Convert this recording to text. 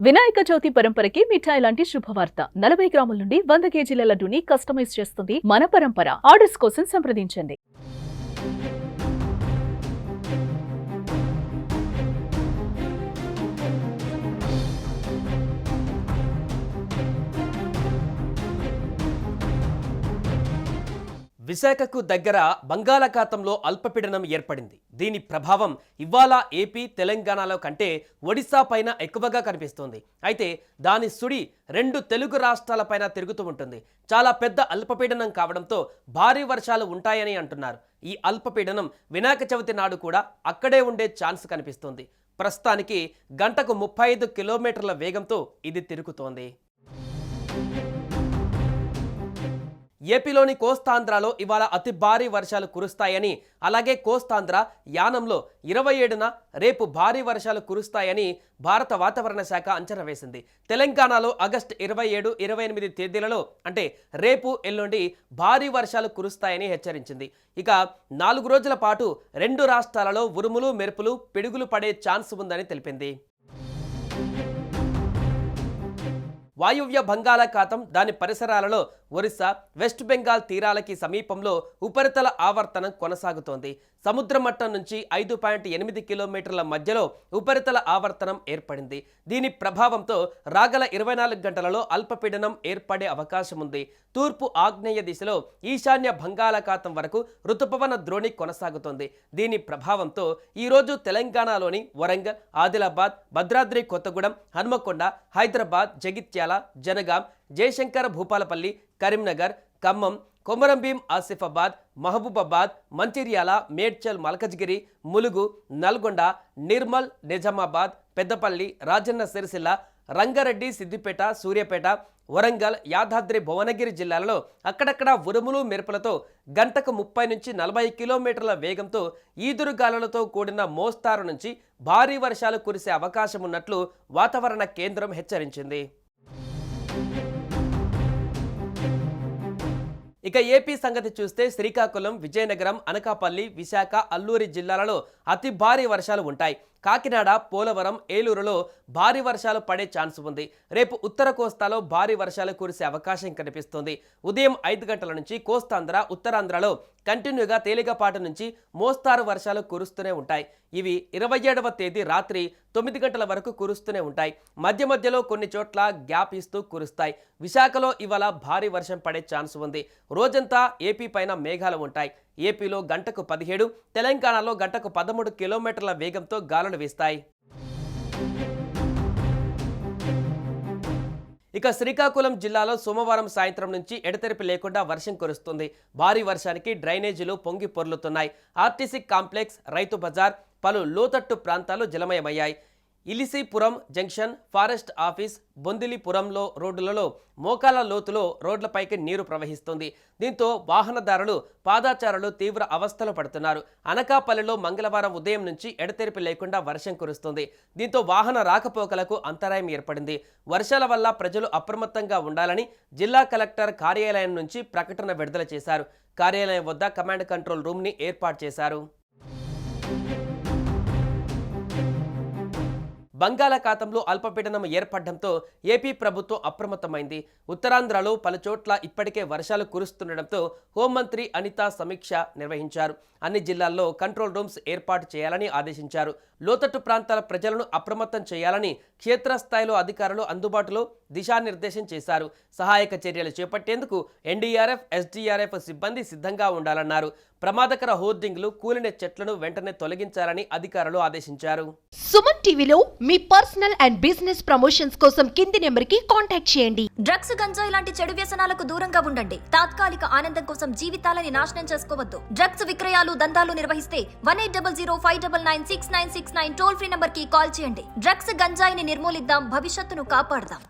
వినాయక చవితి పరంపరకి మిఠాయి లాంటి శుభవార్త 40 గ్రాముల నుండి 100 కేజీల లడ్డూని కస్టమైజ్ చేస్తుంది మన పరంపర. ఆర్డర్స్ కోసం సంప్రదించండి. విశాఖకు దగ్గర బంగాళాఖాతంలో అల్పపీడనం ఏర్పడింది. దీని ప్రభావం ఇవాళ ఏపీ, తెలంగాణలో కంటే ఒడిశా పైన ఎక్కువగా కనిపిస్తోంది. అయితే దాని సుడి 2 తెలుగు రాష్ట్రాలపైన తిరుగుతూ ఉంటుంది. చాలా పెద్ద అల్పపీడనం కావడంతో భారీ వర్షాలు ఉంటాయని అంటున్నారు. ఈ అల్పపీడనం వినాయక చవితి నాడు కూడా అక్కడే ఉండే ఛాన్స్ కనిపిస్తోంది. ప్రస్తుతానికి గంటకు 35 కిలోమీటర్ల వేగంతో ఇది తిరుగుతోంది. ఏపీలోని కోస్తాంధ్రలో ఇవాళ అతి భారీ వర్షాలు కురుస్తాయని, అలాగే కోస్తాంధ్ర యానంలో 27న రేపు భారీ వర్షాలు కురుస్తాయని భారత వాతావరణ శాఖ అంచనా వేసింది. తెలంగాణలో ఆగస్టు 27, 28 తేదీలలో అంటే రేపు, ఎల్లుండి భారీ వర్షాలు కురుస్తాయని హెచ్చరించింది. ఇక 4 రోజుల పాటు 2 రాష్ట్రాలలో ఉరుములు, మెరుపులు, పిడుగులు పడే ఛాన్స్ ఉందని తెలిపింది. వాయువ్య బంగాళాఖాతం, దాని పరిసరాలలో ఒరిస్సా, వెస్ట్ బెంగాల్ తీరాలకి సమీపంలో ఉపరితల ఆవర్తనం కొనసాగుతోంది. సముద్ర మట్టం నుంచి 5.8 కిలోమీటర్ల మధ్యలో ఉపరితల ఆవర్తనం ఏర్పడింది. దీని ప్రభావంతో రాగల 24 గంటలలో అల్పపీడనం ఏర్పడే అవకాశం ఉంది. తూర్పు ఆగ్నేయ దిశలో ఈశాన్య బంగాళాఖాతం వరకు రుతుపవన ద్రోణి కొనసాగుతోంది. దీని ప్రభావంతో ఈరోజు తెలంగాణలోని వరంగల్, ఆదిలాబాద్, భద్రాద్రి కొత్తగూడెం, హన్మకొండ, హైదరాబాద్, జగిత్యాల, జనగాం, జయశంకర్ భూపాలపల్లి, కరీంనగర్, ఖమ్మం, కొమరంభీం, ఆసిఫాబాద్, మహబూబాబాద్, మంచిర్యాల, మేడ్చల్, మల్కజ్గిరి, ములుగు, నల్గొండ, నిర్మల్, నిజామాబాద్, పెద్దపల్లి, రాజన్న సిరిసిల్ల, రంగారెడ్డి, సిద్దిపేట, సూర్యాపేట, వరంగల్, యాదాద్రి, భువనగిరి జిల్లాలలో అక్కడక్కడ ఉరుములు, మెరుపులతో గంటకు 30 నుంచి 40 కిలోమీటర్ల వేగంతో ఈదురుగాలులతో కూడిన మోస్తారు నుంచి భారీ వర్షాలు కురిసే అవకాశం ఉన్నట్లు వాతావరణ కేంద్రం హెచ్చరించింది. ఇక ఏపీ సంగతి చూస్తే శ్రీకాకుళం, విజయనగరం, అనకాపల్లి, విశాఖ, అల్లూరి జిల్లాలలో అతి భారీ వర్షాలు ఉంటాయి. కాకినాడ, పోలవరం, ఏలూరులో భారీ వర్షాలు పడే ఛాన్స్ ఉంది. రేపు ఉత్తర కోస్తాలో భారీ వర్షాలు కురిసే అవకాశం కనిపిస్తుంది. ఉదయం 5 గంటల నుంచి కోస్తాంధ్ర, ఉత్తరాంధ్రలో కంటిన్యూగా తేలికపాటి నుంచి మోస్తారు వర్షాలు కురుస్తూనే ఉంటాయి. ఇవి 27వ తేదీ రాత్రి 9 గంటల వరకు కురుస్తూనే ఉంటాయి. మధ్య మధ్యలో కొన్ని చోట్ల గ్యాప్ ఇస్తూ కురుస్తాయి. విశాఖలో ఇవాళ భారీ వర్షం పడే ఛాన్స్ ఉంది. రోజంతా ఏపీ పైన మేఘాలు ఉంటాయి. ఏపీలో గంటకు 17, తెలంగాణలో గంటకు 13 కిలోమీటర్ల వేగంతో గాలులు వీస్తాయి. ఇక శ్రీకాకుళం జిల్లాలో సోమవారం సాయంత్రం నుంచి ఎడతెరిపి లేకుండా వర్షం కురుస్తుంది. భారీ వర్షానికి డ్రైనేజీలు పొంగి పొర్లుతున్నాయి. ఆర్టీసీ కాంప్లెక్స్, రైతు బజార్, పలు లోతట్టు ప్రాంతాలు జలమయమయ్యాయి. ఇలిసీపురం జంక్షన్, ఫారెస్ట్ ఆఫీస్, బొందిలిపురంలో రోడ్డులలో మోకాల లోతులో రోడ్లపైకి నీరు ప్రవహిస్తుంది. దీంతో వాహనదారులు, పాదాచారులు తీవ్ర అవస్థలు పడుతున్నారు. అనకాపల్లిలో మంగళవారం ఉదయం నుంచి ఎడతెరిపి లేకుండా వర్షం కురుస్తుంది. దీంతో వాహన రాకపోకలకు అంతరాయం ఏర్పడింది. వర్షాల వల్ల ప్రజలు అప్రమత్తంగా ఉండాలని జిల్లా కలెక్టర్ కార్యాలయం నుంచి ప్రకటన విడుదల చేశారు. కార్యాలయం వద్ద కమాండ్ కంట్రోల్ రూమ్ని ఏర్పాటు చేశారు. బంగాళాఖాతంలో అల్పపీడనం ఏర్పడడంతో ఏపీ ప్రభుత్వం అప్రమత్తమైంది. ఉత్తరాంధ్రలో పలుచోట్ల ఇప్పటికే వర్షాలు కురుస్తుండటంతో హోంమంత్రి అనిత సమీక్ష నిర్వహించారు. అన్ని జిల్లాల్లో కంట్రోల్ రూమ్స్ ఏర్పాటు చేయాలని ఆదేశించారు. లోతట్టు ప్రాంతాల ప్రజలను అప్రమత్తం చేయాలని క్షేత్రస్థాయిలో అధికారులు అందుబాటులో దిశానిర్దేశం చేశారు. సహాయక చర్యలు చేపట్టేందుకు ఎన్డీఆర్ఎఫ్, ఎస్డీఆర్ఎఫ్ సిబ్బంది సిద్ధంగా ఉండాలన్నారు. ప్రమాదకర హోర్డింగ్లు, కూలిన చెట్లను వెంటనే తొలగించాలని అధికారులు ఆదేశించారు. సుమన్ టీవీలో మీ పర్సనల్ అండ్ బిజినెస్ ప్రమోషన్స్ కోసం కింది నెంబర్కి కాంటాక్ట్ చేయండి. డ్రగ్స్, గంజాయి లాంటి చెడు వ్యసనాలకు దూరంగా ఉండండి. తాత్కాలిక ఆనందం కోసం జీవితాలని నాశనం చేసుకోవద్దు. డ్రగ్స్ విక్రయాలు, దందాలు నిర్వహిస్తే 180059996969 టోల్ ఫ్రీ నంబర్ కి కాల్ చేయండి. డ్రగ్స్, గంజాయిని నిర్మూలిద్దాం, భవిష్యత్తును కాపాడదాం.